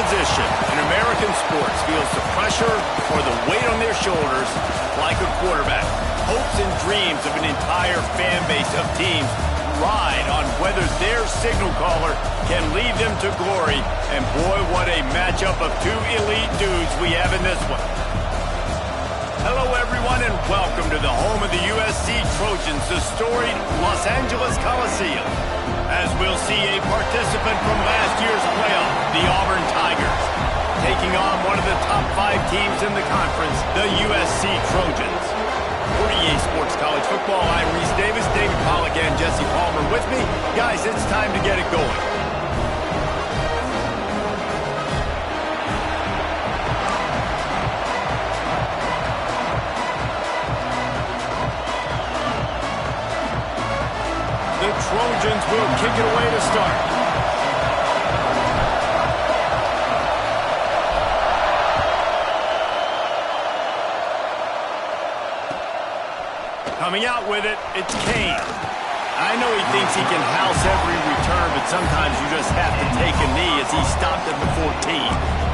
position in American sports feels the pressure or the weight on their shoulders like a quarterback. Hopes and dreams of an entire fan base of teams ride on whether their signal caller can lead them to glory. And boy, what a matchup of two elite dudes we have in this one. Hello, everyone, and welcome to the home of the USC Trojans, the storied Los Angeles Coliseum. As we'll see a participant from last year's playoff, the Auburn Tigers, taking on one of the top 5 teams in the conference, the USC Trojans. For EA Sports College Football, I'm Reese Davis, David Pollack, and Jesse Palmer with me. Guys, it's time to get it going. The Trojans will kick it away to start. Coming out with it, it's Kingz. I know he thinks he can house every return, but sometimes you just have to take a knee as he stopped at the 14.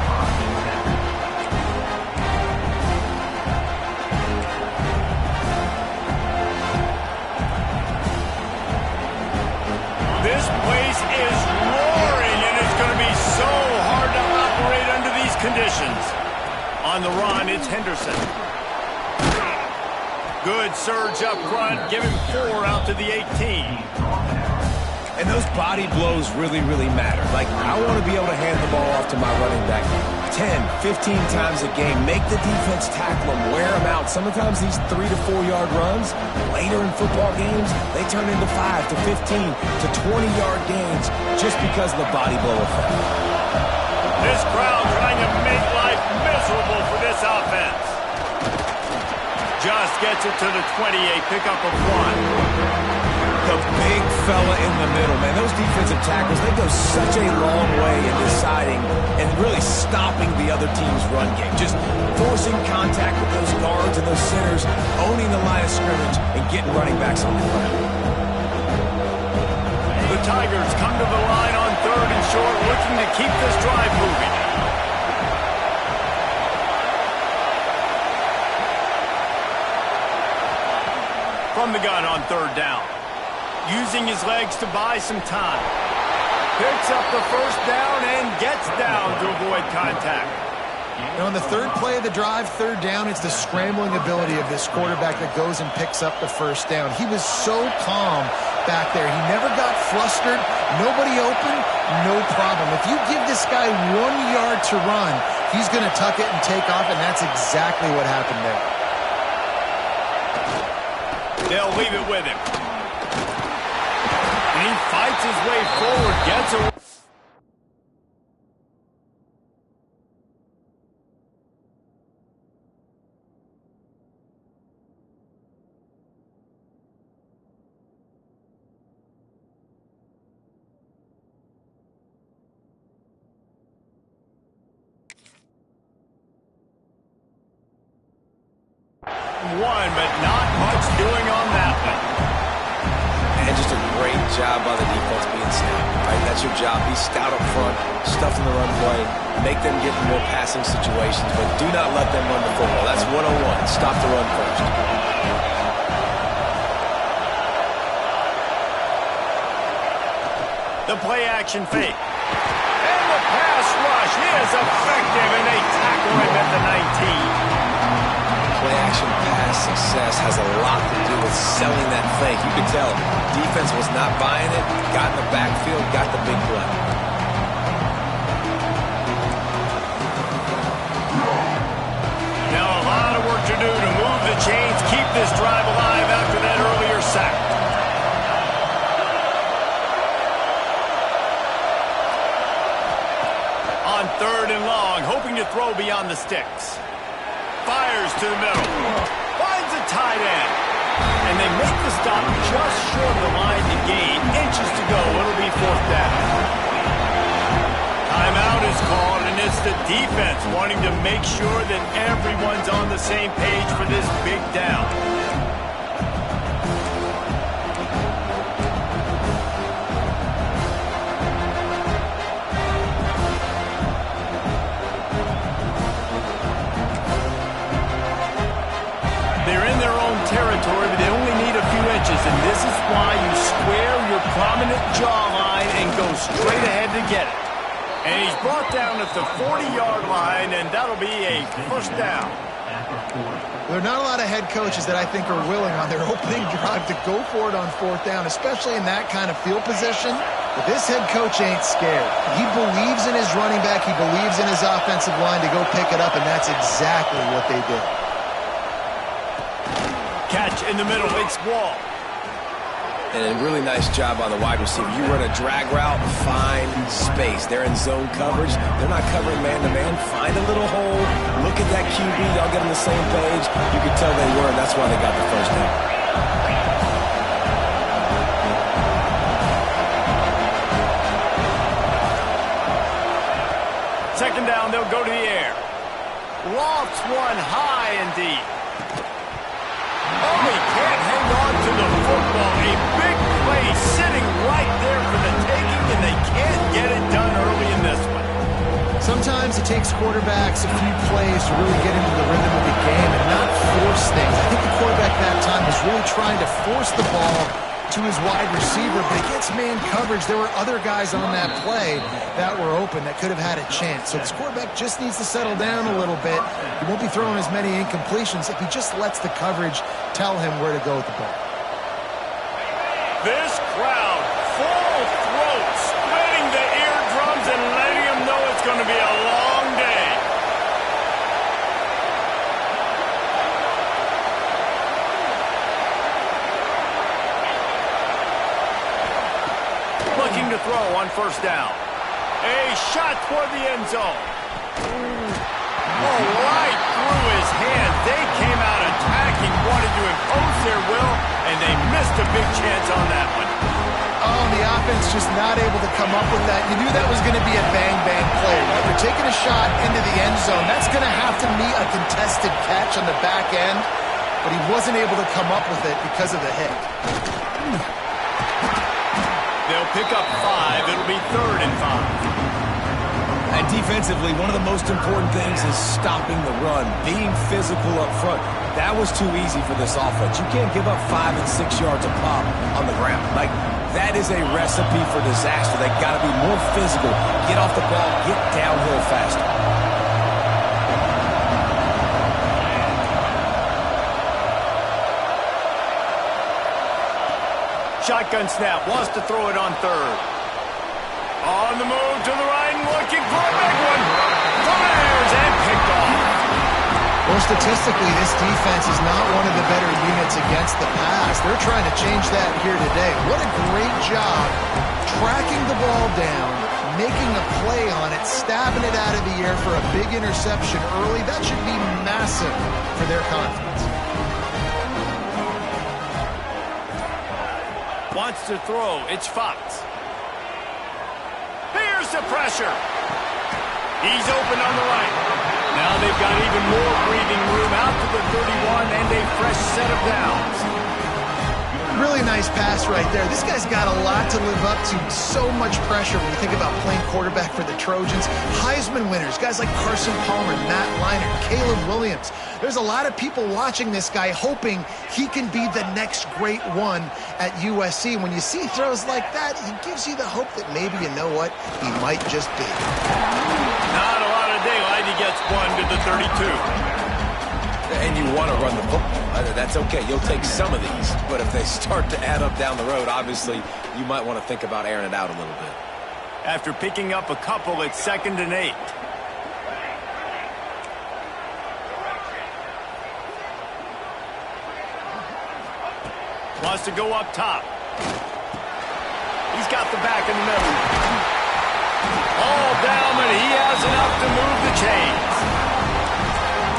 This place is roaring, and it's going to be so hard to operate under these conditions. On the run, it's Henderson. Good surge up front. Give him 4 out to the 18. And those body blows really, really matter. Like, I want to be able to hand the ball off to my running back 10, 15 times a game. Make the defense tackle him, wear him out. Sometimes these 3 to 4 yard runs, later in football games, they turn into 5 to 15 to 20 yard gains just because of the body blow effect. This crowd trying to make life miserable for this offense. Just gets it to the 28, pick up of 1. The big fella in the middle, man. Those defensive tackles, they go such a long way in deciding and really stopping the other team's run game. Just forcing contact with those guards and those centers, owning the line of scrimmage, and getting running backs on the ground. The Tigers come to the line on 3rd and short, looking to keep this drive moving. From the gun on 3rd down. Using his legs to buy some time. Picks up the 1st down and gets down to avoid contact. And on the 3rd play of the drive, 3rd down, it's the scrambling ability of this quarterback that goes and picks up the 1st down. He was so calm back there. He never got flustered. Nobody open, no problem. If you give this guy 1 yard to run, he's going to tuck it and take off, and that's exactly what happened there. They'll leave it with him. And he fights his way forward, gets away. One, but not much doing on that one. And just a great job by the defense being stout. Right? That's your job. Be stout up front, stuff in the run play, make them get in more passing situations, but do not let them run the football. That's 101. Stop the run first. The play action fake. And the pass rush is effective, and they tackle him at the 19. Play-action pass success has a lot to do with selling that fake. You could tell defense was not buying it, got in the backfield, got the big play. Now a lot of work to do to move the chains, keep this drive alive after that earlier sack. On 3rd and long, hoping to throw beyond the sticks. Fires to the middle. Finds a tight end. And they make the stop just short of the line to gain. Inches to go. It'll be 4th down. Timeout is called, and it's the defense wanting to make sure that everyone's on the same page for this big down. straight ahead to get it. And he's brought down at the 40-yard line, and that'll be a first down. There are not a lot of head coaches that I think are willing on their opening drive to go for it on fourth down, especially in that kind of field position. But this head coach ain't scared. He believes in his running back. He believes in his offensive line to go pick it up, and that's exactly what they did. Catch in the middle. It's Wall. And a really nice job on the wide receiver. You run a drag route, find space. They're in zone coverage. They're not covering man-to-man. Find a little hole. Look at that QB. Y'all get on the same page. You can tell they were, and that's why they got the first down. Second down, they'll go to the air. Lofts one high and deep. Oh, he can't hang on to the football. A big play sitting right there for the taking, and they can't get it done early in this one. Sometimes it takes quarterbacks a few plays to really get into the rhythm of the game and not force things. I think the quarterback that time was really trying to force the ball to his wide receiver, but against man coverage, there were other guys on that play that were open that could have had a chance. So this quarterback just needs to settle down a little bit. He won't be throwing as many incompletions if he just lets the coverage tell him where to go with the ball. This crowd, full throat, splitting the eardrums and letting him know it's going to be a long day. Looking to throw on first down. A shot toward the end zone. Oh, right through his hand. They came out attacking, wanted to impose their will, and they missed a big chance on that one. Oh, the offense just not able to come up with that. You knew that was going to be a bang-bang play, right? They're taking a shot into the end zone. That's going to have to meet a contested catch on the back end, but he wasn't able to come up with it because of the hit. They'll pick up 5. It'll be 3rd and 5. And defensively, one of the most important things is stopping the run, being physical up front. That was too easy for this offense. You can't give up 5 and 6 yards a pop on the ground. Like, that is a recipe for disaster. They got to be more physical, get off the ball, get downhill faster. Shotgun snap, wants to throw it on 3rd. On the move to the right and looking for a big one. Fires and picked off. Well, statistically, this defense is not one of the better units against the pass. They're trying to change that here today. What a great job tracking the ball down, making a play on it, stabbing it out of the air for a big interception early. That should be massive for their confidence. Wants to throw. It's Fox. Here's the pressure. He's open on the right. Now they've got even more breathing room out to the 31 and a fresh set of downs. Really nice pass right there. This guy's got a lot to live up to. So much pressure when you think about playing quarterback for the Trojans. Heisman winners, guys like Carson Palmer, Matt Leinart, Caleb Williams. There's a lot of people watching this guy hoping he can be the next great one at USC. When you see throws like that, he gives you the hope that maybe, you know what, he might just be. Not a lot of daylight. He gets one to the 32. And you want to run the football. That's okay. You'll take some of these. But if they start to add up down the road, obviously, you might want to think about airing it out a little bit. After picking up a couple, it's 2nd and 8. Wants to go up top. He's got the back in the middle. All down, and he has enough to move the chains.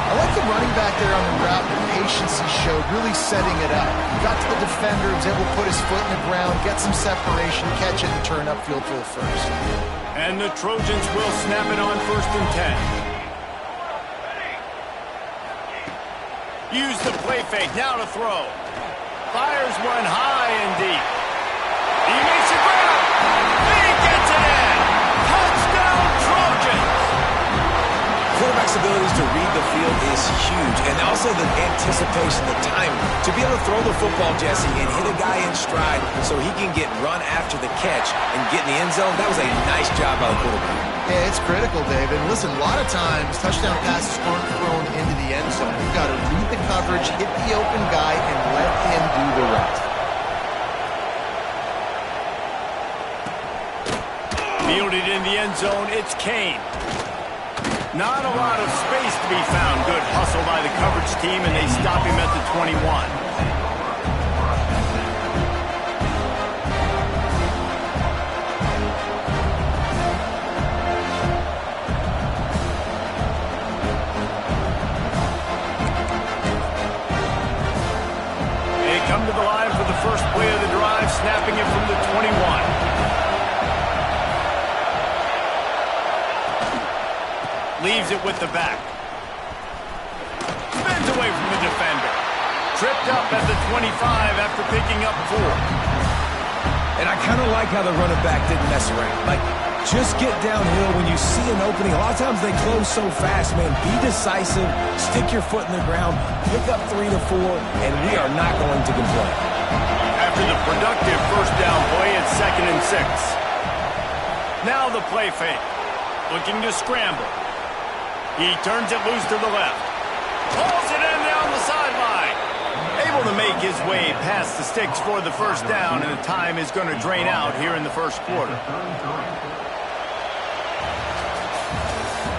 I like the running back there on the route, the patience he showed, really setting it up. He got to the defender, was able to put his foot in the ground, get some separation, catch it, and turn upfield for the first. And the Trojans will snap it on 1st and 10. Use the play fake, now to throw. Fires one high and deep. He makes it grab. He gets it in. Touchdown, Trojans. Quarterback's ability abilities to read the field is huge. And also the anticipation, the timing. To be able to throw the football, Jesse, and hit a guy in stride so he can get run after the catch and get in the end zone, that was a nice job by the quarterback. Yeah, it's critical, David. Listen, a lot of times touchdown passes aren't thrown into the end zone. You've got to read the coverage, hit the open guy, and let him do the rest. Fielded in the end zone, it's Kane. Not a lot of space to be found. Good hustle by the coverage team, and they stop him at the 21. They come to the line for the first play of the drive, snapping it from the 21. Leaves it with the back. Spins away from the defender. Tripped up at the 25 after picking up 4. And I kind of like how the running back didn't mess around. Like, just get downhill when you see an opening. A lot of times they close so fast, man. Be decisive. Stick your foot in the ground. Pick up 3 to 4, and we are not going to complain. After the productive first down play, it's 2nd and 6. Now the play fake. Looking to scramble. He turns it loose to the left. Pulls it in down the sideline. Able to make his way past the sticks for the first down, and the time is going to drain out here in the first quarter.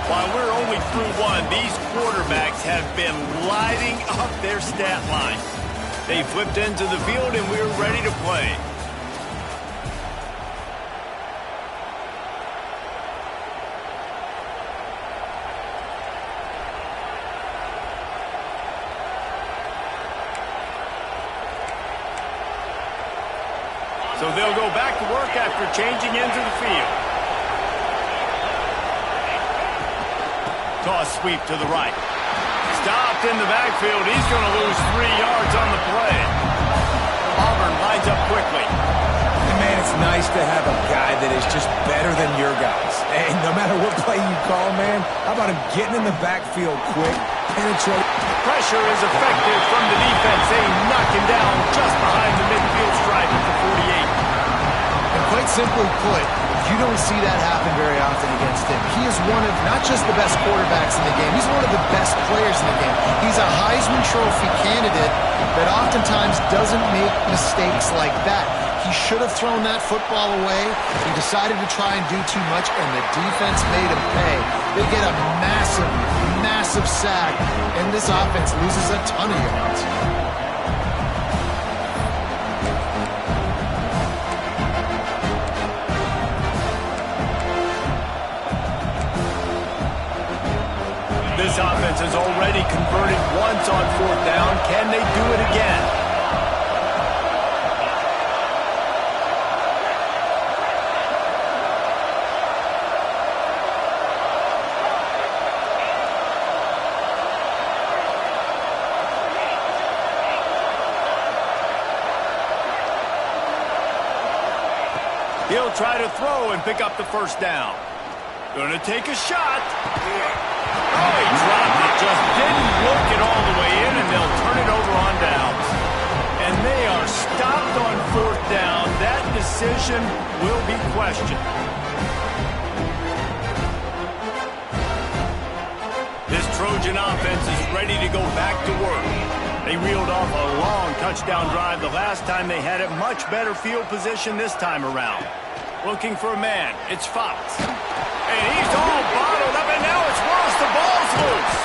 While we're only through one, these quarterbacks have been lighting up their stat line. They flipped into the field, and we're ready to play. So they'll go back to work after changing into the field. Toss sweep to the right. Stopped in the backfield. He's going to lose 3 yards on the play. Auburn lines up quickly. And man, it's nice to have a guy that is just better than your guys. And no matter what play you call, man, how about him getting in the backfield quick, penetrate. Pressure is effective from the defense. They knock him down just behind the midfield stripe at the 48. And quite simply put, you don't see that happen very often against him. He is one of not just the best quarterbacks in the game, he's one of the best players in the game. He's a Heisman Trophy candidate that oftentimes doesn't make mistakes like that. He should have thrown that football away. He decided to try and do too much, and the defense made him pay. They get a massive, massive sack, and this offense loses a ton of yards. This offense has already converted once on 4th down. Can they do it again? He'll try to throw and pick up the first down. Gonna take a shot. Oh, he dropped it. Just didn't look it all the way in, and they'll turn it over on downs. And they are stopped on 4th down. That decision will be questioned. This Trojan offense is ready to go back to work. They reeled off a long touchdown drive the last time they had it. Much better field position this time around. Looking for a man. It's Fox. And he's all bottled up, and now it's worse. The ball's loose.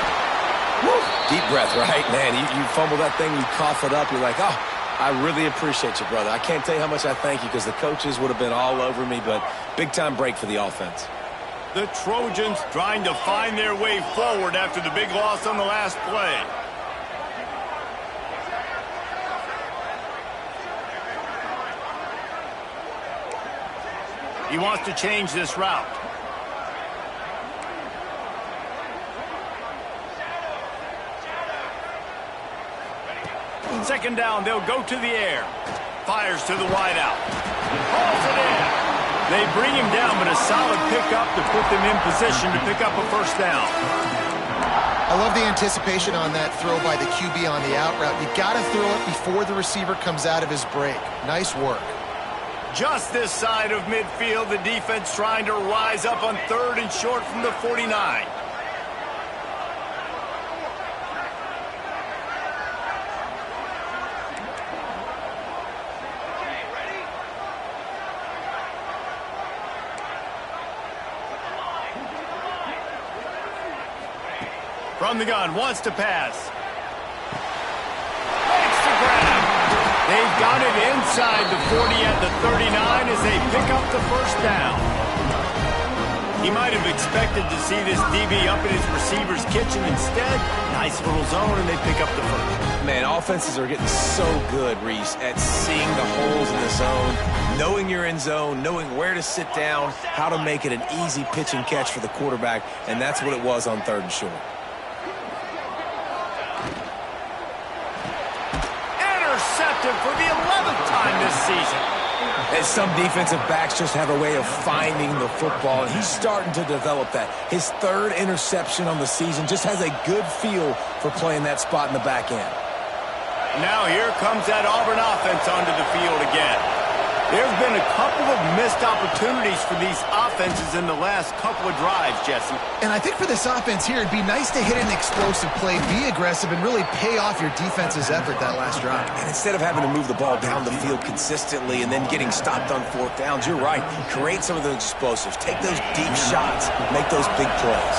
Woo. Deep breath, right? Man, you fumble that thing, you cough it up, you're like, oh, I really appreciate you, brother. I can't tell you how much I thank you because the coaches would have been all over me, but big-time break for the offense. The Trojans trying to find their way forward after the big loss on the last play. He wants to change this route. Second down, they'll go to the air. Fires to the wideout. Hauls it in. They bring him down, but a solid pickup to put them in position to pick up a first down. I love the anticipation on that throw by the QB on the out route. You got to throw it before the receiver comes out of his break. Nice work. Just this side of midfield, the defense trying to rise up on 3rd and short from the 49. From the gun, wants to pass. Makes the grab. They've got it inside the 40 at the 39 as they pick up the first down. He might have expected to see this DB up in his receiver's kitchen. Instead, nice little zone, and they pick up the first. Man, offenses are getting so good, Reese, at seeing the holes in the zone, knowing you're in zone, knowing where to sit down, how to make it an easy pitch and catch for the quarterback, and that's what it was on 3rd and short. Intercepted for the 11th time this season. And some defensive backs just have a way of finding the football, and he's starting to develop that. His 3rd interception on the season just has a good feel for playing that spot in the back end. Now here comes that Auburn offense onto the field again. There's been a couple of missed opportunities for these offenses in the last couple of drives, Jesse. And I think for this offense here, it'd be nice to hit an explosive play, be aggressive, and really pay off your defense's effort that last drive. And instead of having to move the ball down the field consistently and then getting stopped on 4th downs, you're right. Create some of those explosives. Take those deep shots. Make those big plays.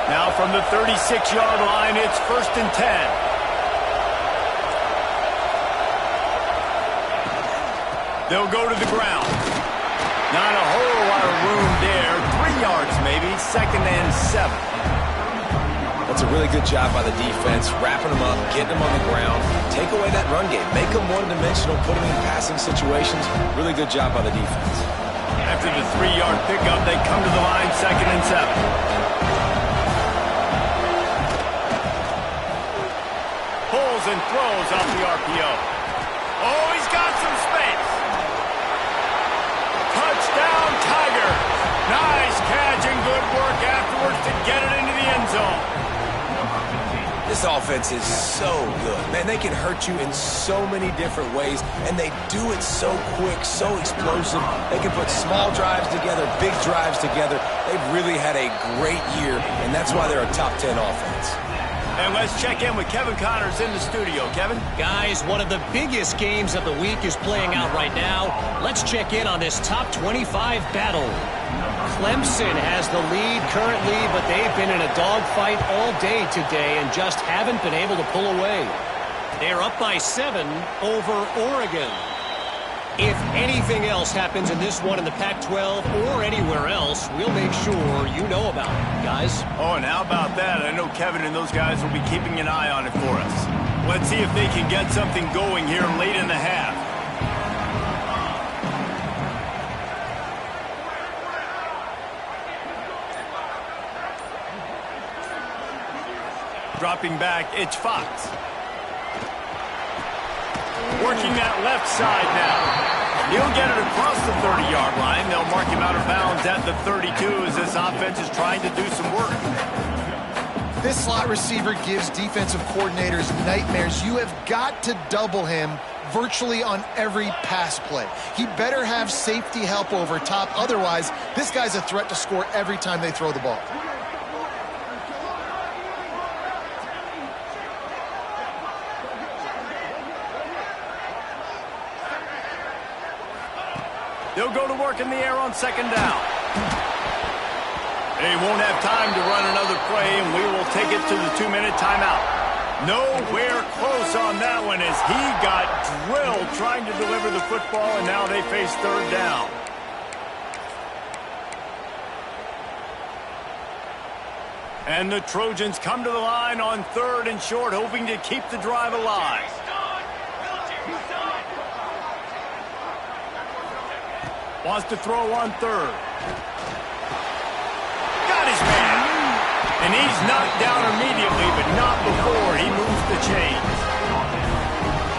Now from the 36-yard line, it's 1st and 10. They'll go to the ground. Not a whole lot of room there. 3 yards maybe. 2nd and 7. That's a really good job by the defense, wrapping them up, getting them on the ground. Take away that run game. Make them one-dimensional, put them in passing situations. Really good job by the defense. After the 3-yard pickup, they come to the line, 2nd and 7. Pulls and throws off the RPO. Oh, he's got some space. Touchdown, Tiger. Nice catch and good work afterwards to get it into the end zone. This offense is so good. Man, they can hurt you in so many different ways, and they do it so quick, so explosive. They can put small drives together, big drives together. They've really had a great year, and that's why they're a top 10 offense. And let's check in with Kevin Connors in the studio. Kevin? Guys, one of the biggest games of the week is playing out right now. Let's check in on this top 25 battle. Clemson has the lead currently, but they've been in a dogfight all day today and just haven't been able to pull away. They're up by 7 over Oregon. If anything else happens in this one in the Pac-12 or anywhere else, we'll make sure you know about it, guys. Oh, and how about that? I know Kevin and those guys will be keeping an eye on it for us. Let's see if they can get something going here late in the half. Dropping back, it's Fox. Working that left side now. He'll get it across the 30-yard line. They'll mark him out of bounds at the 32 as this offense is trying to do some work. This slot receiver gives defensive coordinators nightmares. You have got to double him virtually on every pass play. He better have safety help over top. Otherwise, this guy's a threat to score every time they throw the ball. They'll go to work in the air on 2nd down. They won't have time to run another play, and we will take it to the 2-minute timeout. Nowhere close on that one as he got drilled trying to deliver the football, and now they face 3rd down. And the Trojans come to the line on 3rd and short, hoping to keep the drive alive. Wants to throw on 3rd. Got his man. And he's knocked down immediately, but not before he moves the chains.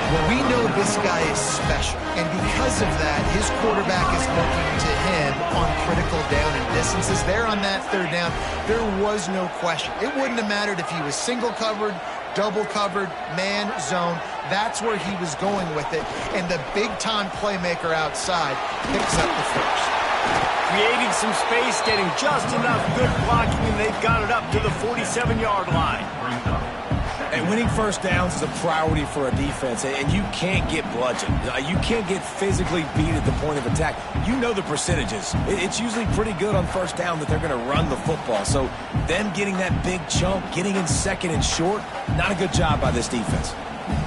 Well, we know this guy is special, and because of that, his quarterback is looking to him on critical down and distances. There on that third down, there was no question. It wouldn't have mattered if he was single covered, double covered, man, zone. That's where he was going with it, and the big-time playmaker outside picks up the first. Creating some space, getting just enough good blocking, and they've got it up to the 47-yard line. And winning first downs is a priority for a defense, and you can't get bludgeoned. You can't get physically beat at the point of attack. You know the percentages. It's usually pretty good on first down that they're going to run the football. So them getting that big chunk, getting in second and short, not a good job by this defense.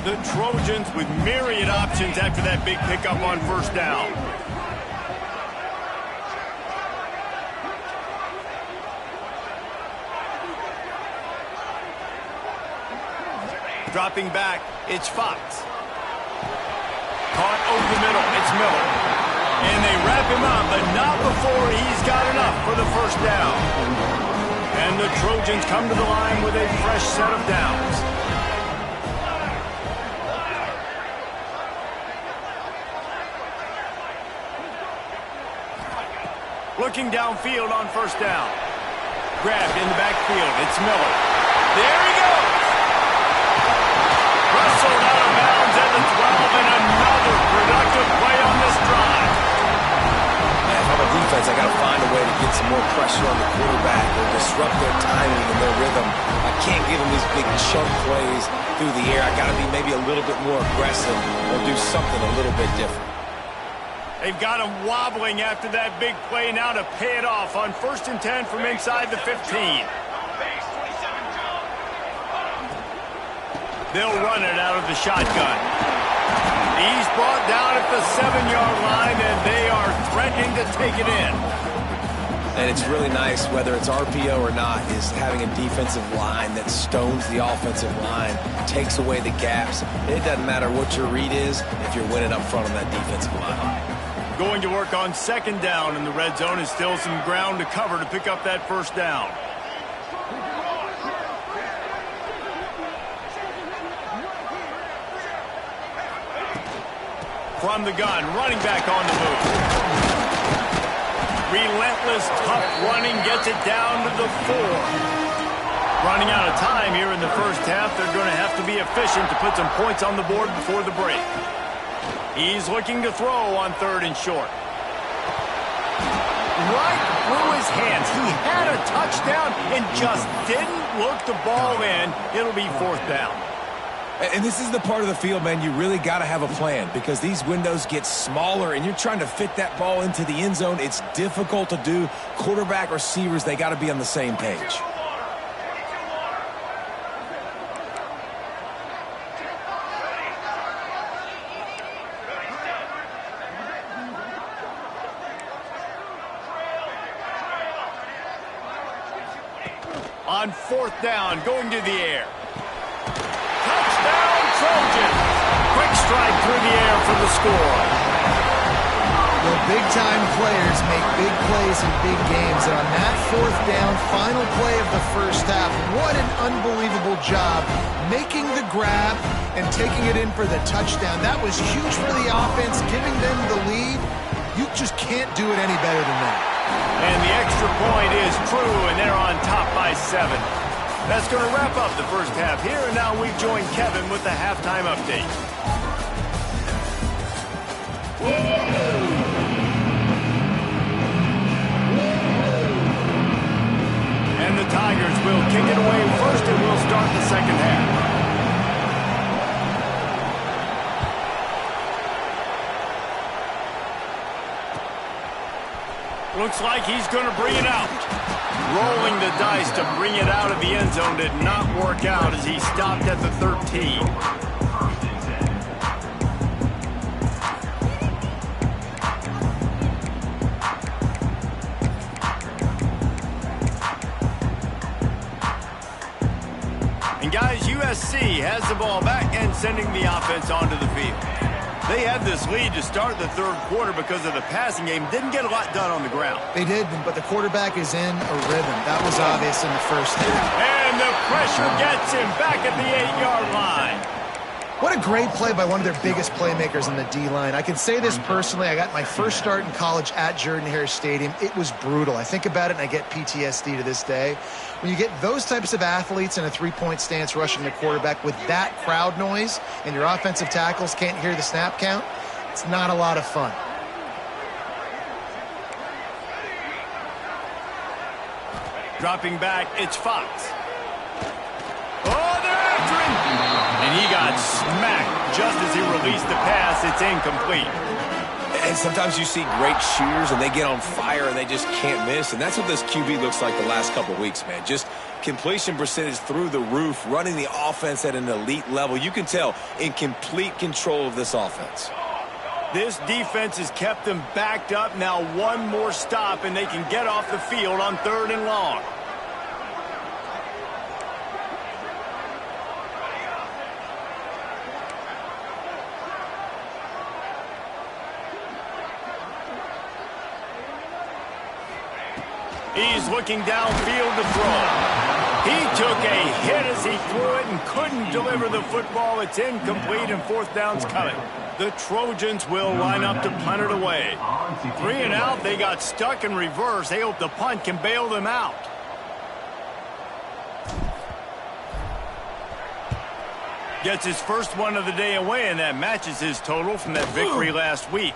The Trojans with myriad options after that big pickup on first down. Dropping back, it's Fox. Caught over the middle, it's Miller. And they wrap him up, but not before he's got enough for the first down. And the Trojans come to the line with a fresh set of downs. Looking downfield on first down. Grabbed in the backfield, it's Miller. There he goes! Wrestled out of bounds at the 12, and another productive play on this drive. Man, if I'm a defense, I got to find a way to get some more pressure on the quarterback or disrupt their timing and their rhythm. I can't give them these big chunk plays through the air. I got to be maybe a little bit more aggressive or do something a little bit different. They've got him wobbling after that big play now to pay it off on 1st and 10 from inside the 15. They'll run it out of the shotgun. He's brought down at the 7-yard line, and they are threatening to take it in. And it's really nice, whether it's RPO or not, is having a defensive line that stones the offensive line, takes away the gaps. It doesn't matter what your read is if you're winning up front on that defensive line. Going to work on 2nd down in the red zone, and still some ground to cover to pick up that first down. From the gun, running back on the move. Relentless, tough running, gets it down to the 4. Running out of time here in the first half. They're going to have to be efficient to put some points on the board before the break. He's looking to throw on 3rd and short. Right through his hands. He had a touchdown and just didn't look the ball in. It'll be 4th down. And this is the part of the field, man, you really got to have a plan because these windows get smaller and you're trying to fit that ball into the end zone. It's difficult to do. Quarterback, receivers, they got to be on the same page. On 4th down, going to the air. Touchdown, Trojans! Quick strike through the air for the score. Well, big-time players make big plays in big games, and on that 4th down, final play of the first half, what an unbelievable job making the grab and taking it in for the touchdown. That was huge for the offense, giving them the lead. You just can't do it any better than that. And the extra point is true, and they're on top by 7. That's going to wrap up the first half here, and now we join Kevin with the halftime update. And the Tigers will kick it away first, and we'll start the second half. Looks like he's going to bring it out. Rolling the dice to bring it out of the end zone did not work out as he stopped at the 13. And guys, USC has the ball back and sending the offense onto the field. They had this lead to start the 3rd quarter because of the passing game. Didn't get a lot done on the ground. They did, but the quarterback is in a rhythm. That was obvious in the first half. And the pressure gets him back at the 8-yard line. What a great play by one of their biggest playmakers in the D-line. I can say this personally. I got my first start in college at Jordan-Hare Stadium. It was brutal. I think about it, and I get PTSD to this day. When you get those types of athletes in a three-point stance rushing the quarterback with that crowd noise and your offensive tackles can't hear the snap count, it's not a lot of fun. Dropping back, it's Fox. Oh, they're after him! And he got smacked just as he released the pass. It's incomplete. And sometimes you see great shooters and they get on fire and they just can't miss. And that's what this QB looks like the last couple of weeks, man. Just completion percentage through the roof, running the offense at an elite level. You can tell in complete control of this offense. This defense has kept them backed up. Now one more stop and they can get off the field on 3rd and long. He's looking downfield to throw. He took a hit as he threw it and couldn't deliver the football. It's incomplete and 4th down's coming. The Trojans will line up to punt it away. 3 and out. They got stuck in reverse. They hope the punt can bail them out. Gets his first one of the day away, and that matches his total from that victory last week.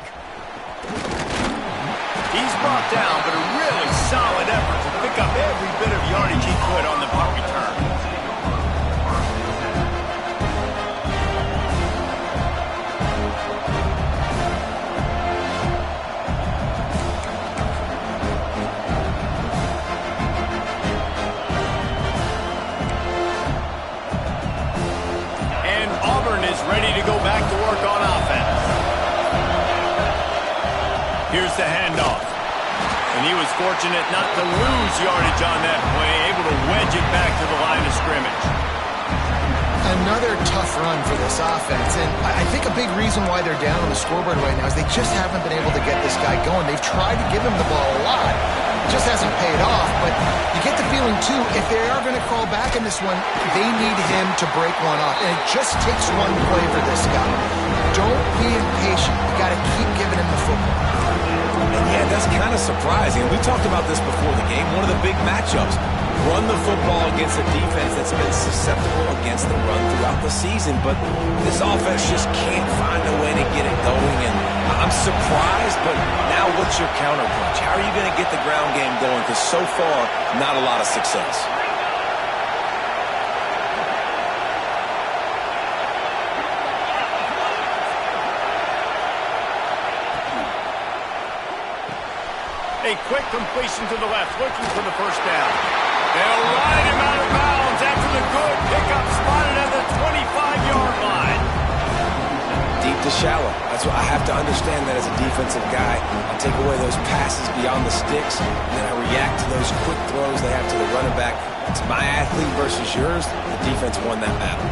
He's brought down, but a really solid effort to pick up every bit of yardage he could on the punt return. And Auburn is ready to go back to work on offense. Here's the handoff. And he was fortunate not to lose yardage on that play, able to wedge it back to the line of scrimmage. Another tough run for this offense, and I think a big reason why they're down on the scoreboard right now is they just haven't been able to get this guy going. They've tried to give him the ball a lot. It just hasn't paid off, but you get the feeling, too, if they are going to crawl back in this one, they need him to break one off, and it just takes one play for this guy. Don't be impatient. You got to keep giving him the football. And yeah, that's kind of surprising. We talked about this before the game. One of the big matchups. Run the football against a defense that's been susceptible against the run throughout the season. But this offense just can't find a way to get it going. And I'm surprised, but now what's your counterpunch? How are you going to get the ground game going? Because so far, not a lot of success. A quick completion to the left, looking for the first down. They'll ride him out of bounds after the good pickup, spotted at the 25-yard line. Deep to shallow. That's what I have to understand that as a defensive guy. I take away those passes beyond the sticks, and then I react to those quick throws they have to the running back. It's my athlete versus yours. The defense won that battle.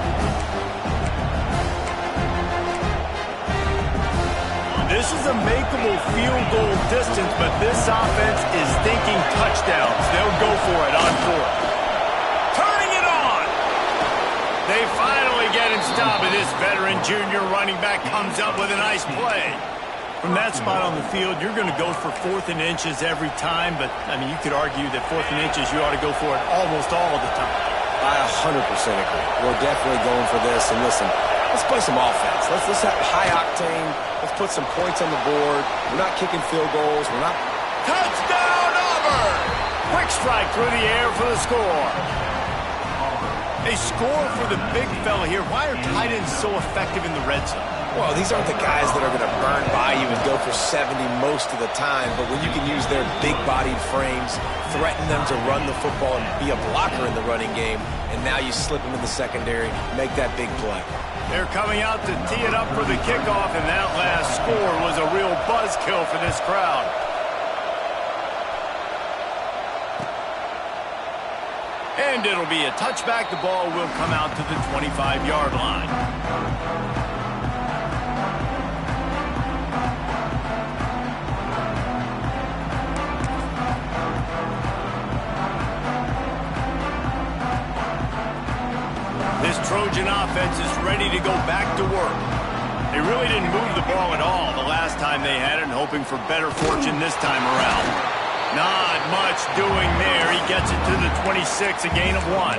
This is a makeable field goal distance, but this offense is thinking touchdowns. They'll go for it on 4th. Turning it on! They finally get him stopped, and this veteran junior running back comes up with a nice play. From that spot on the field, you're going to go for 4th and inches every time, but, I mean, you could argue that 4th and inches, you ought to go for it almost all of the time. I 100% agree. We're definitely going for this, and listen, let's play some offense. Let's have high octane. Let's put some points on the board. We're not kicking field goals. We're not... Touchdown, Auburn! Quick strike through the air for the score. A score for the big fella here. Why are tight ends so effective in the red zone? Well, these aren't the guys that are going to burn by you and go for 70 most of the time, but when you can use their big-bodied frames, threaten them to run the football and be a blocker in the running game, and now you slip them in the secondary, make that big play. They're coming out to tee it up for the kickoff, and that last score was a real buzzkill for this crowd. And it'll be a touchback. The ball will come out to the 25-yard line. This Trojan offense is ready to go back to work. They really didn't move the ball at all the last time they had it, and hoping for better fortune this time around. Not much doing there. He gets it to the 26, a gain of 1.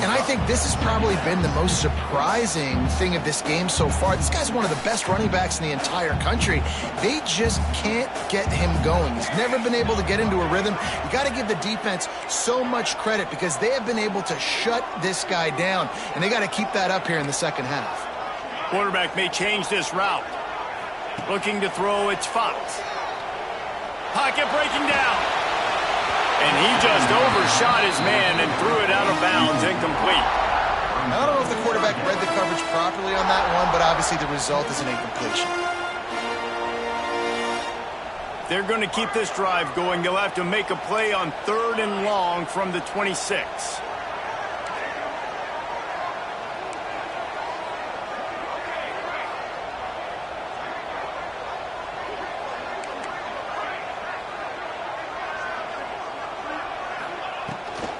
And I think this has probably been the most surprising thing of this game so far. This guy's one of the best running backs in the entire country. They just can't get him going. He's never been able to get into a rhythm. You got to give the defense so much credit because they have been able to shut this guy down, and they got to keep that up here in the second half. Quarterback may change this route. Looking to throw, it's Fox. Pocket breaking down. And he just overshot his man and threw it out of bounds, incomplete. I don't know if the quarterback read the coverage properly on that one, but obviously the result is an incompletion. They're going to keep this drive going. They'll have to make a play on 3rd and long from the 26.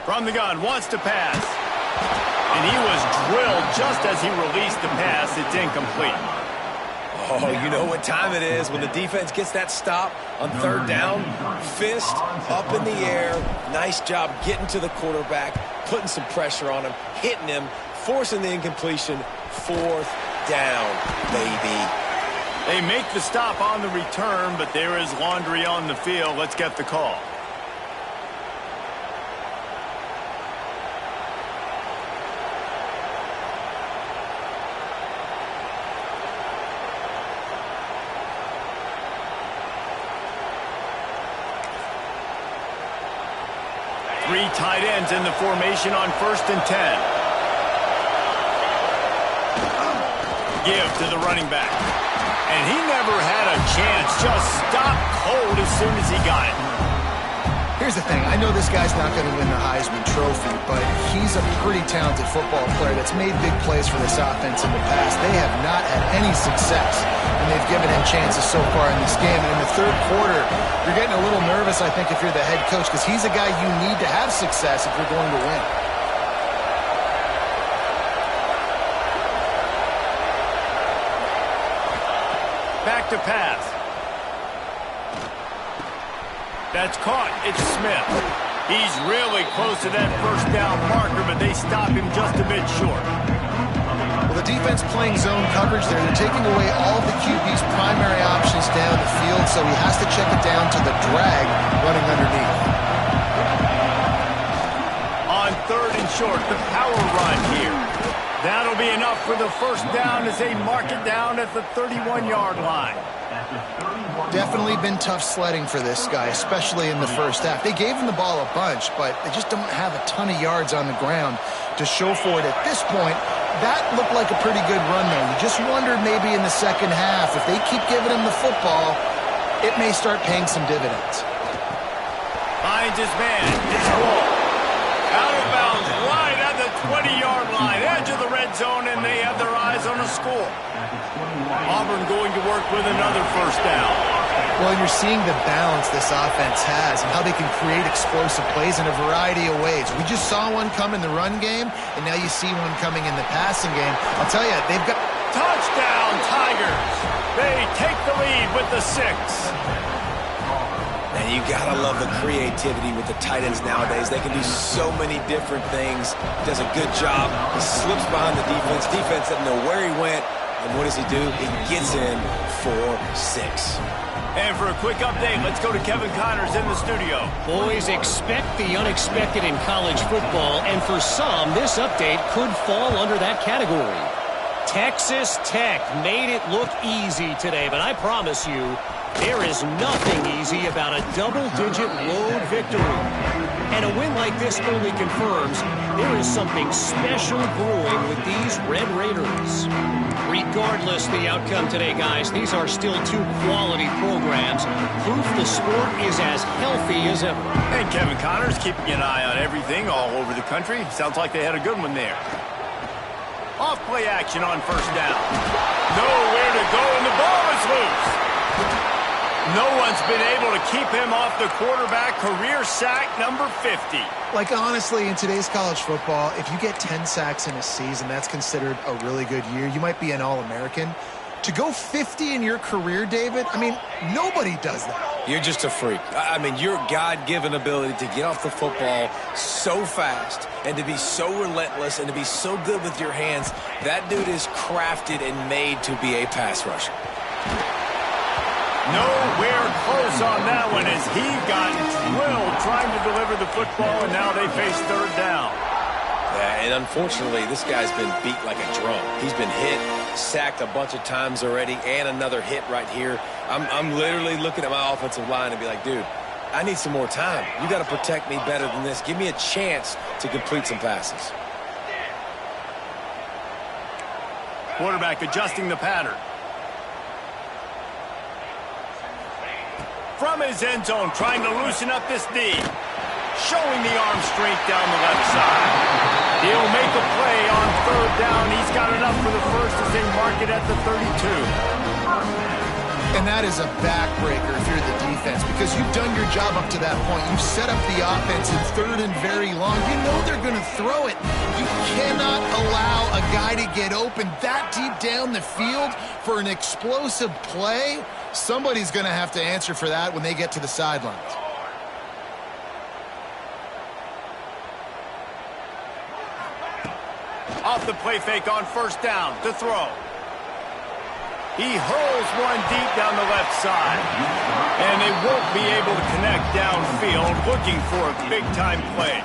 From the gun, wants to pass. And he was drilled just as he released the pass. It's incomplete. Oh, you know what time it is when the defense gets that stop on 3rd down. Fist up in the air. Nice job getting to the quarterback, putting some pressure on him, hitting him, forcing the incompletion. 4th down, baby. They make the stop on the return, but there is laundry on the field. Let's get the call. Three tight ends in the formation on 1st and 10. Give to the running back. And he never had a chance. Just stopped cold as soon as he got it. Here's the thing. I know this guy's not going to win the Heisman Trophy, but he's a pretty talented football player that's made big plays for this offense in the past. They have not had any success, and they've given him chances so far in this game. And in the 3rd quarter, you're getting a little nervous, I think, if you're the head coach, because he's a guy you need to have success if you're going to win. Back to pass. That's caught. It's Smith. He's really close to that 1st down marker, but they stop him just a bit short. Well, the defense playing zone coverage there. They're taking away all of the QB's primary options down the field, so he has to check it down to the drag running underneath. On 3rd and short, the power run here. That'll be enough for the 1st down as they mark it down at the 31-yard line. Definitely been tough sledding for this guy, especially in the 1st half. They gave him the ball a bunch, but they just don't have a ton of yards on the ground to show for it at this point. That looked like a pretty good run, though. You just wonder maybe in the 2nd half, if they keep giving him the football, it may start paying some dividends. Finds his man. It's Wall. Out of bounds, right at the 20-yard line, edge of the red zone, and they have their eyes on a score. Auburn going to work with another 1st down. Well, you're seeing the balance this offense has and how they can create explosive plays in a variety of ways. We just saw one come in the run game, and now you see one coming in the passing game. I'll tell you, they've got... Touchdown, Tigers! They take the lead with the 6. And you gotta love the creativity with the tight ends nowadays. They can do so many different things. Does a good job. He slips behind the defense. Defense doesn't know where he went. And what does he do? He gets in for 6. And for a quick update, let's go to Kevin Connors in the studio. Boys, expect the unexpected in college football, and for some, this update could fall under that category. Texas Tech made it look easy today, but I promise you, there is nothing easy about a double-digit road victory. And a win like this only confirms there is something special brewing with these Red Raiders. Regardless the outcome today, guys, these are still 2 quality programs. Proof the sport is as healthy as ever. And Kevin Connors keeping an eye on everything all over the country. Sounds like they had a good one there. Off play action on 1st down. Nowhere to go, and the ball is loose. No one's been able to keep him off the quarterback. Career sack number 50. Like, honestly, in today's college football, if you get 10 sacks in a season, that's considered a really good year. You might be an All-American. To go 50 in your career, David, I mean, nobody does that. You're just a freak. I mean, your God-given ability to get off the football so fast and to be so relentless and to be so good with your hands, that dude is crafted and made to be a pass rusher. Nowhere close on that one as he got drilled trying to deliver the football, and now they face third down. Yeah, and unfortunately, this guy's been beat like a drum. He's been hit, sacked a bunch of times already, and another hit right here. I'm literally looking at my offensive line and be like, dude, I need some more time. You got to protect me better than this. Give me a chance to complete some passes. Quarterback adjusting the pattern. From his end zone, trying to loosen up this D. Showing the arm strength down the left side. He'll make a play on third down. He's got enough for the first as they mark it at the 32. And that is a backbreaker if you're the defense, because you've done your job up to that point. You've set up the offense in third and very long. You know they're going to throw it. You cannot allow a guy to get open that deep down the field for an explosive play. Somebody's going to have to answer for that when they get to the sidelines. Off the play fake on first down to throw. He hurls one deep down the left side. And they won't be able to connect downfield, looking for a big-time play.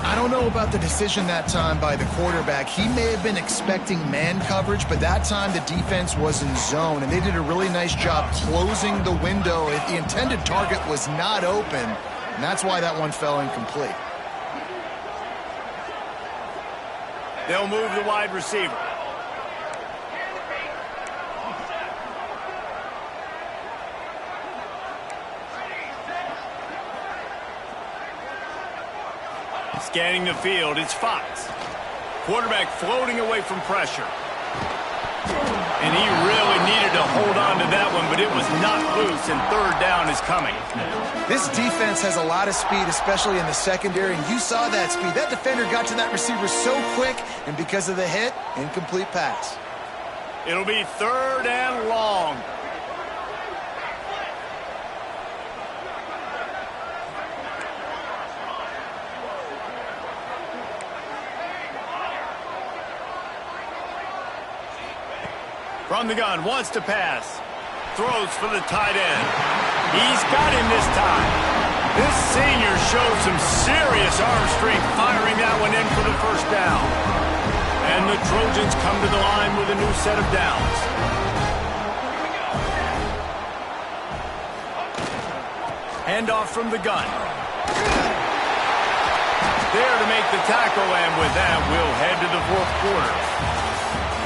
I don't know about the decision that time by the quarterback. He may have been expecting man coverage, but that time the defense was in zone, and they did a really nice job closing the window. The intended target was not open, and that's why that one fell incomplete. They'll move the wide receiver. Scanning the field, it's Fox. Quarterback floating away from pressure. And he really needed to hold on to that one, but it was not loose, and third down is coming. This defense has a lot of speed, especially in the secondary, and you saw that speed. That defender got to that receiver so quick, and because of the hit, incomplete pass. It'll be third and long. From the gun, wants to pass. Throws for the tight end. He's got him this time. This senior showed some serious arm strength firing that one in for the first down. And the Trojans come to the line with a new set of downs. Handoff from the gun. There to make the tackle, and with that, we'll head to the fourth quarter.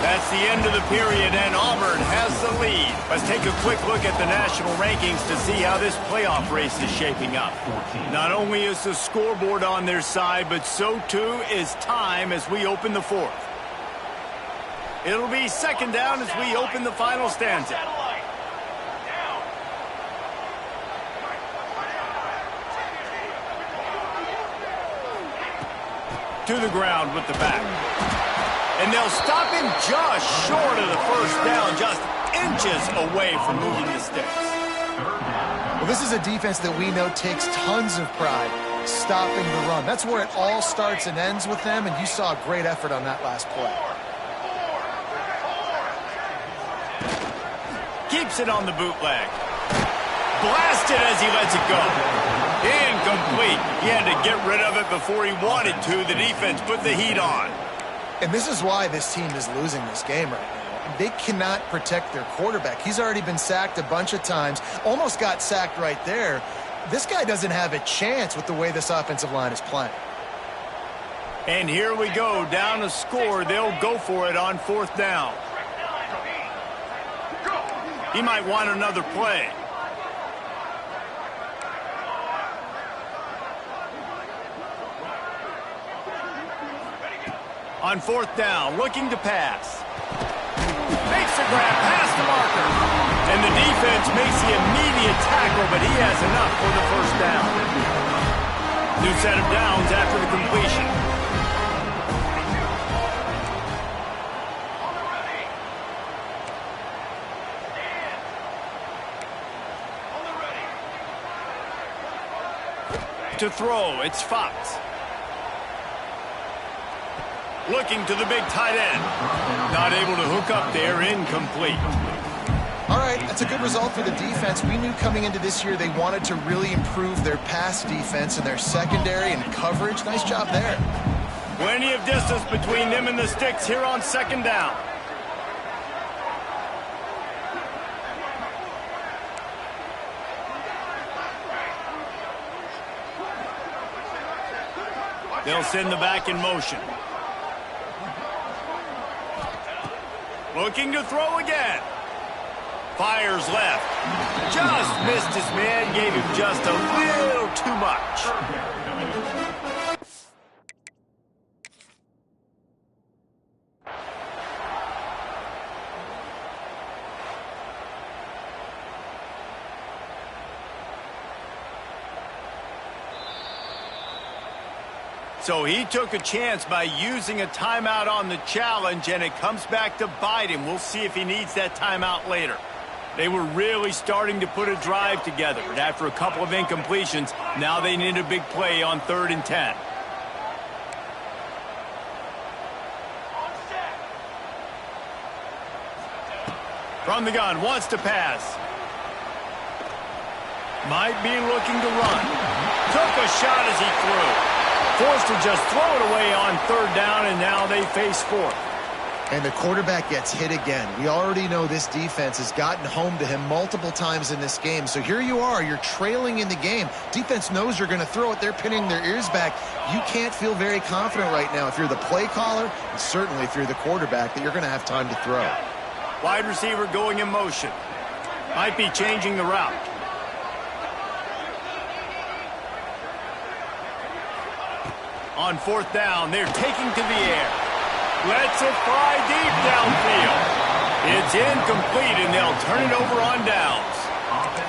That's the end of the period, and Auburn has the lead. Let's take a quick look at the national rankings to see how this playoff race is shaping up. Not only is the scoreboard on their side, but so too is time as we open the fourth. It'll be second down as we open the final stanza. To the ground with the back. And they'll stop him just short of the first down, just inches away from moving the sticks. Well, this is a defense that we know takes tons of pride stopping the run. That's where it all starts and ends with them, and you saw a great effort on that last play. Keeps it on the bootleg. Blasted as he lets it go. Incomplete. He had to get rid of it before he wanted to. The defense put the heat on. And this is why this team is losing this game right now. They cannot protect their quarterback. He's already been sacked a bunch of times. Almost got sacked right there. This guy doesn't have a chance with the way this offensive line is playing. And here we go. Down a score. They'll go for it on fourth down. He might want another play. On fourth down, looking to pass. Makes a grab past the marker. And the defense makes the immediate tackle, but he has enough for the first down. New set of downs after the completion. To throw, it's Fox. Looking to the big tight end. Not able to hook up there, incomplete. All right, that's a good result for the defense. We knew coming into this year they wanted to really improve their pass defense and their secondary and coverage. Nice job there. Plenty of distance between them and the sticks here on second down. They'll send the back in motion. Looking to throw again. Fires left. Just missed his man. Gave him just a little too much. So he took a chance by using a timeout on the challenge, and it comes back to bite him. We'll see if he needs that timeout later. They were really starting to put a drive together, but after a couple of incompletions, now they need a big play on 3rd and 10. From the gun, wants to pass. Might be looking to run. Took a shot as he threw. Forced to just throw it away on 3rd down, and now they face 4th. And the quarterback gets hit again. We already know this defense has gotten home to him multiple times in this game. So here you are, you're trailing in the game. Defense knows you're going to throw it. They're pinning their ears back. You can't feel very confident right now if you're the play caller, and certainly if you're the quarterback, that you're going to have time to throw. Wide receiver going in motion. Might be changing the route. On 4th down, they're taking to the air. Lets it fly deep downfield. It's incomplete, and they'll turn it over on downs.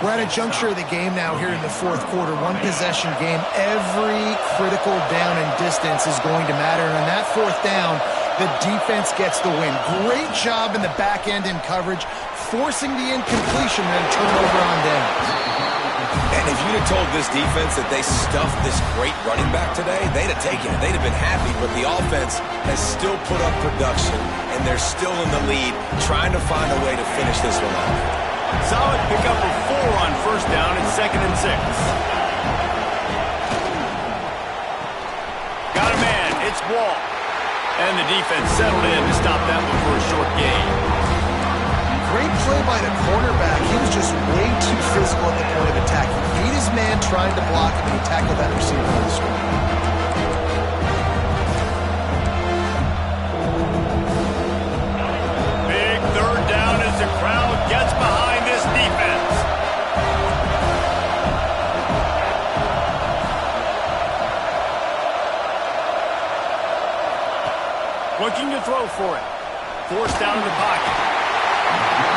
We're at a juncture of the game now here in the 4th quarter. One possession game. Every critical down and distance is going to matter. And on that 4th down, the defense gets the win. Great job in the back end in coverage, forcing the incompletion and then turnover on downs. And if you'd have told this defense that they stuffed this great running back today, they'd have taken it. They'd have been happy, but the offense has still put up production, and they're still in the lead, trying to find a way to finish this one off. Solid pickup of 4 on 1st down and 2nd and 6. Got a man, it's Wall. And the defense settled in to stop that one for a short gain. Great play by the cornerback. He was just way too physical at the point of attack. He beat his man trying to block him, and he tackled that receiver on the screen. Big 3rd down as the crowd gets behind this defense. Looking to throw for it. Forced down in the pocket.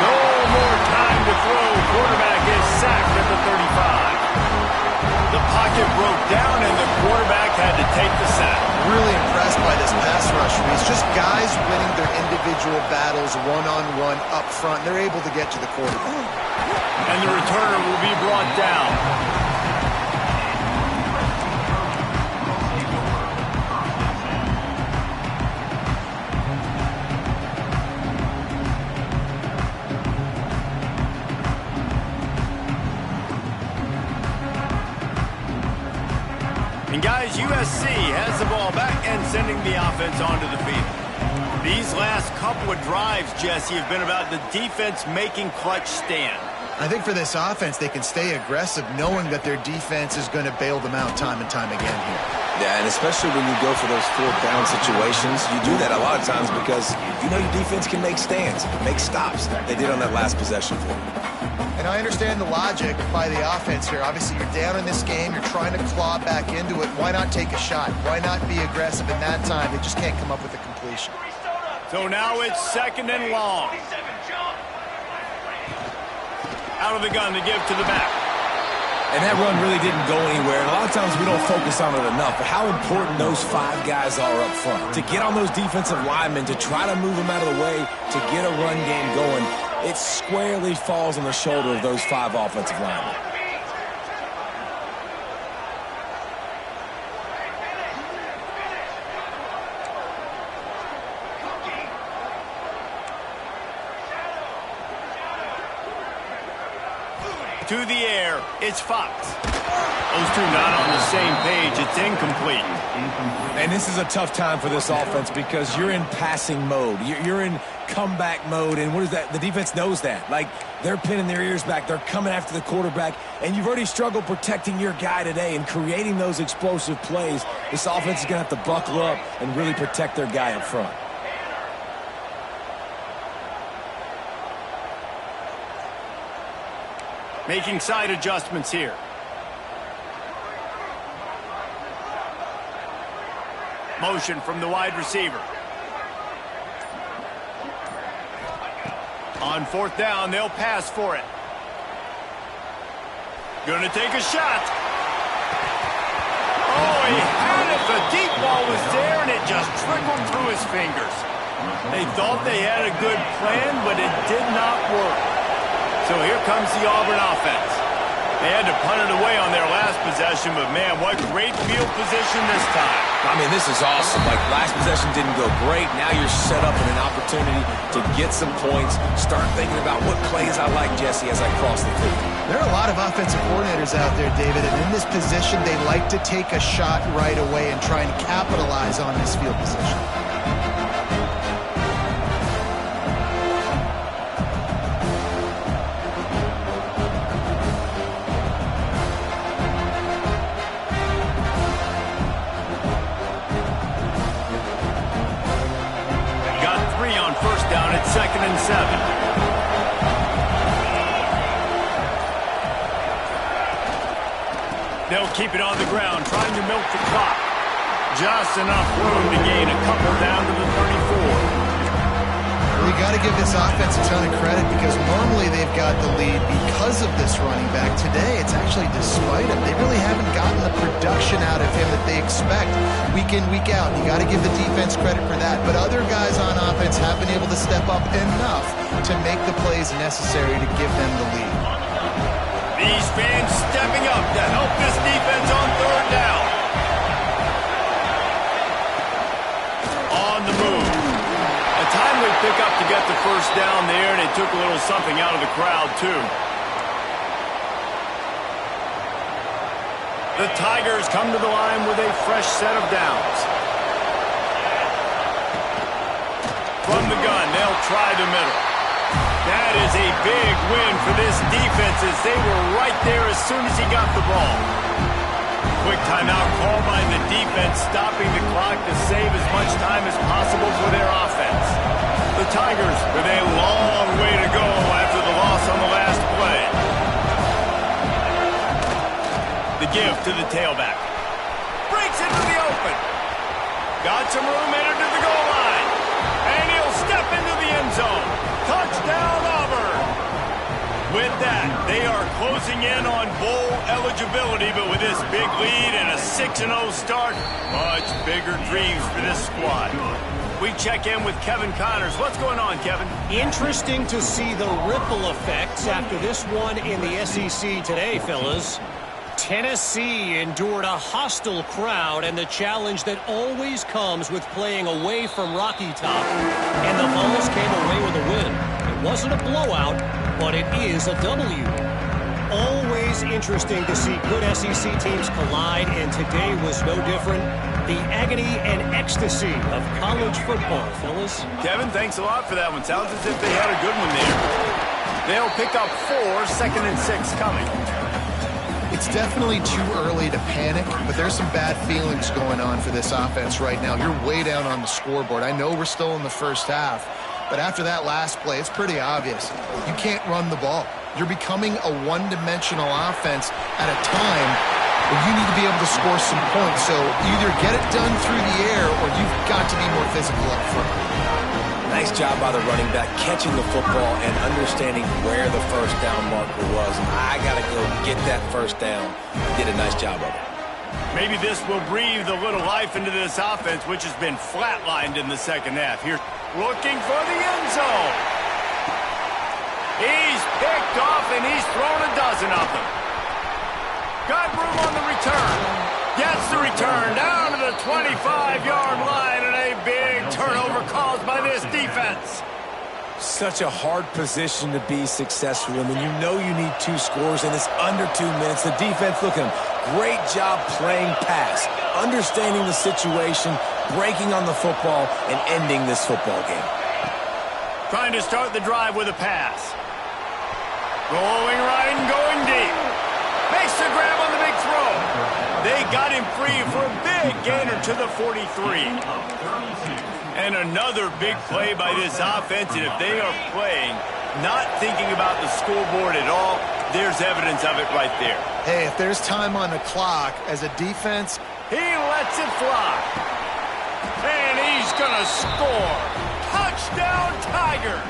No more time to throw. Quarterback is sacked at the 35. The pocket broke down, and the quarterback had to take the sack. Really impressed by this pass rush. It's just guys winning their individual battles one-on-one up front. They're able to get to the quarterback. And the returner will be brought down. And guys, USC has the ball back and sending the offense onto the field. These last couple of drives, Jesse, have been about the defense making clutch stand. I think for this offense, they can stay aggressive knowing that their defense is going to bail them out time and time again here. Yeah, and especially when you go for those 4th down situations, you do that a lot of times because you know your defense can make stands, make stops. They did on that last possession for them. And I understand the logic by the offense here. Obviously, you're down in this game. You're trying to claw back into it. Why not take a shot? Why not be aggressive in that time? They just can't come up with a completion. So now it's 2nd and long. out of the gun to give to the back. And that run really didn't go anywhere. And a lot of times we don't focus on it enough. But how important those 5 guys are up front. To get on those defensive linemen, to try to move them out of the way, to get a run game going, it squarely falls on the shoulder of those 5 offensive linemen. To the air, it's Fox. Those two not on the same page. It's incomplete. And this is a tough time for this offense because you're in passing mode. You're in comeback mode. And what is that? The defense knows that. Like, they're pinning their ears back. They're coming after the quarterback. And you've already struggled protecting your guy today and creating those explosive plays. This offense is going to have to buckle up and really protect their guy up front. Making side adjustments here. Motion from the wide receiver. On 4th down, they'll pass for it. Gonna take a shot. Oh, he had it. The deep ball was there, and it just trickled through his fingers. They thought they had a good plan, but it did not work. So here comes the Auburn offense. They had to punt it away on their last possession, but man, what great field position this time. I mean, this is awesome. Like, last possession didn't go great. Now you're set up in an opportunity to get some points. Start thinking about what plays I like, Jesse, as I cross the field. There are a lot of offensive coordinators out there, David, and in this position, they like to take a shot right away and try and capitalize on this field position. Down at 2nd and 7. They'll keep it on the ground, trying to milk the clock. Just enough room to gain a couple down to the 34. Well, you got to give this offense a ton of credit because normally they've got the lead because of this running back. Today, it's actually despite him. They really haven't gotten the production out of him that they expect week in, week out. You got to give the defense credit for that. But other guys on offense have been able to step up enough to make the plays necessary to give them the lead. These fans stepping up to help this defense on 3rd down. On the move. A timely pickup to get the 1st down there, and it took a little something out of the crowd, too. The Tigers come to the line with a fresh set of downs. From the gun, they'll try the middle. That is a big win for this defense as they were right there as soon as he got the ball. Quick timeout call by the defense, stopping the clock to save as much time as possible for their offense. The Tigers with a long way to go after the loss on the last play. The give to the tailback. Breaks into the open. Got some room, entered to the goal line. And he'll step into the end zone. Touchdown, Auburn. With that, they are closing in on bowl eligibility, but with this big lead and a 6-0 start, much bigger dreams for this squad. We check in with Kevin Connors. What's going on, Kevin? Interesting to see the ripple effects after this one in the SEC today, fellas. Tennessee endured a hostile crowd and the challenge that always comes with playing away from Rocky Top. And the Vols came away with a win. It wasn't a blowout, but it is a W. Always interesting to see good SEC teams collide, and today was no different. The agony and ecstasy of college football, fellas. Kevin, thanks a lot for that one. Sounds as if they had a good one there. They'll pick up 4, 2nd and 6 coming. It's definitely too early to panic, but there's some bad feelings going on for this offense right now. You're way down on the scoreboard. I know we're still in the first half, but after that last play, it's pretty obvious. You can't run the ball. You're becoming a one-dimensional offense at a time where you need to be able to score some points. So either get it done through the air or you've got to be more physical up front. Nice job by the running back, catching the football and understanding where the first down marker was. I got to go get that first down. He did a nice job of it. Maybe this will breathe a little life into this offense, which has been flatlined in the second half. Here, looking for the end zone. He's picked off, and he's thrown a dozen of them. Got room on the return. Gets the return down to the 25-yard line, and a big turnover caused by this defense. Such a hard position to be successful in when you know you need 2 scores and it's under 2 minutes. The defense, look at him. Great job playing pass, understanding the situation, breaking on the football, and ending this football game. Trying to start the drive with a pass. Rolling right and going deep. Makes the grab on the big throw. They got him free for a big gainer to the 43. And another big play by this offense, and if they are playing, not thinking about the scoreboard at all, there's evidence of it right there. Hey, if there's time on the clock as a defense, he lets it fly. And he's going to score. Touchdown, Tigers!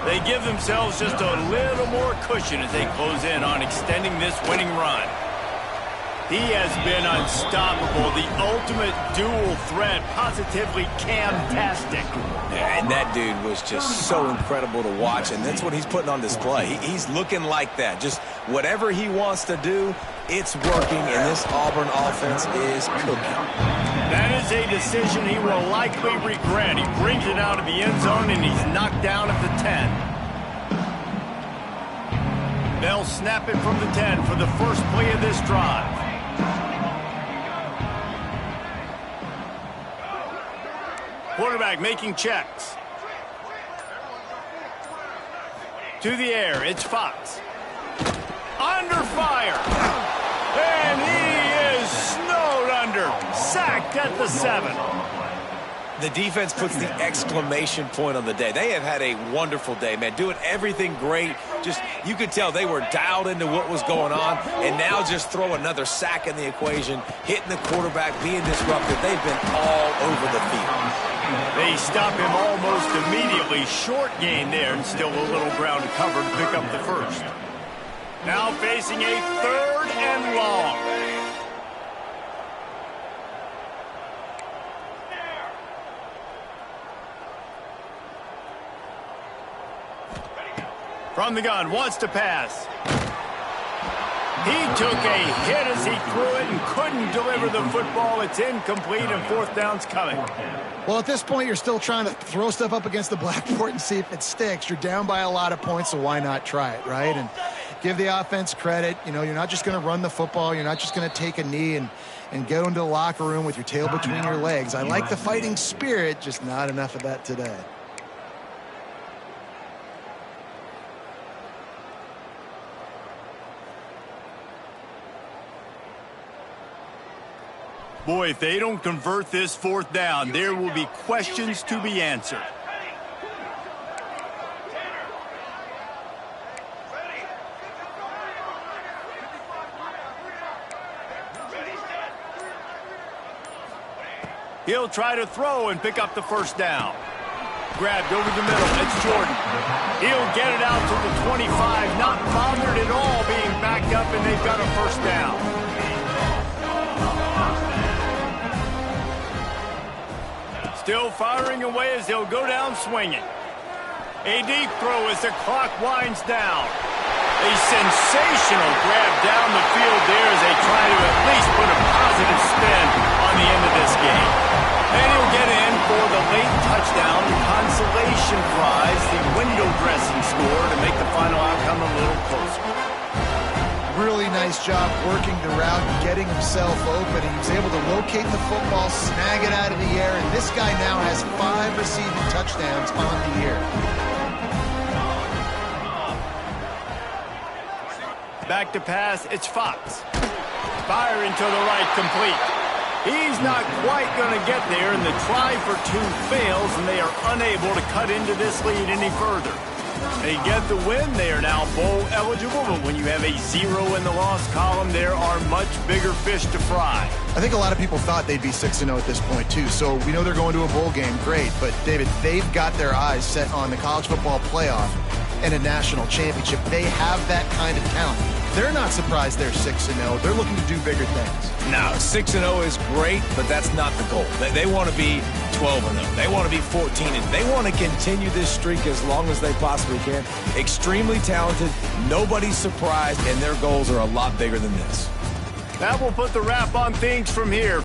They give themselves just a little more cushion as they close in on extending this winning run. He has been unstoppable, the ultimate dual threat, positively Cam-tastic. Yeah, and that dude was just so incredible to watch, and that's what he's putting on display. He's looking like that. Just whatever he wants to do, it's working, and this Auburn offense is cooking. That is a decision he will likely regret. He brings it out of the end zone, and he's knocked down at the 10. They'll snap it from the 10 for the first play of this drive. Quarterback making checks. To the air, it's Fox. Under fire. And he is snowed under. Sacked at the 7. The defense puts the exclamation point on the day. They have had a wonderful day, man. Doing everything great. Just, you could tell they were dialed into what was going on. And now just throw another sack in the equation. Hitting the quarterback, being disruptive. They've been all over the field. They stop him almost immediately. Short gain there, and still a little ground to cover to pick up the first. Now facing a 3rd and long. From the gun, wants to pass. He took a hit as he threw it and couldn't deliver the football. It's incomplete, and 4th down's coming. well, at this point, you're still trying to throw stuff up against the blackboard and see if it sticks. You're down by a lot of points, so why not try it, right? And give the offense credit. You know, you're not just going to run the football. You're not just going to take a knee and go into the locker room with your tail between your legs. I like the fighting spirit, just not enough of that today. Boy, if they don't convert this 4th down, there will be questions to be answered. He'll try to throw and pick up the first down. Grabbed over the middle. It's Jordan. He'll get it out to the 25, not bothered at all being backed up, and they've got a first down. Still firing away as they'll go down swinging. A deep throw as the clock winds down. A sensational grab down the field there as they try to at least put a positive spin on the end of this game. And he'll get in for the late touchdown, consolation prize, the window dressing score to make the final outcome a little closer. Really nice job working the route and getting himself open. He was able to locate the football, snag it out of the air, and this guy now has 5 receiving touchdowns on the year. Back to pass, it's Fox. Firing to the right, complete. He's not quite going to get there, and the try for 2 fails, and they are unable to cut into this lead any further. They get the win. They are now bowl eligible, but when you have a 0 in the loss column, there are much bigger fish to fry. I think a lot of people thought they'd be 6-0 at this point, too. So we know they're going to a bowl game. Great. But, David, they've got their eyes set on the college football playoff and a national championship. They have that kind of talent. They're not surprised they're 6-0. They're looking to do bigger things. No, 6-0 is great, but that's not the goal. They want to be 12-0. They want to be 14-0. They want to continue this streak as long as they possibly can. Extremely talented. Nobody's surprised, and their goals are a lot bigger than this. That will put the wrap on things from here.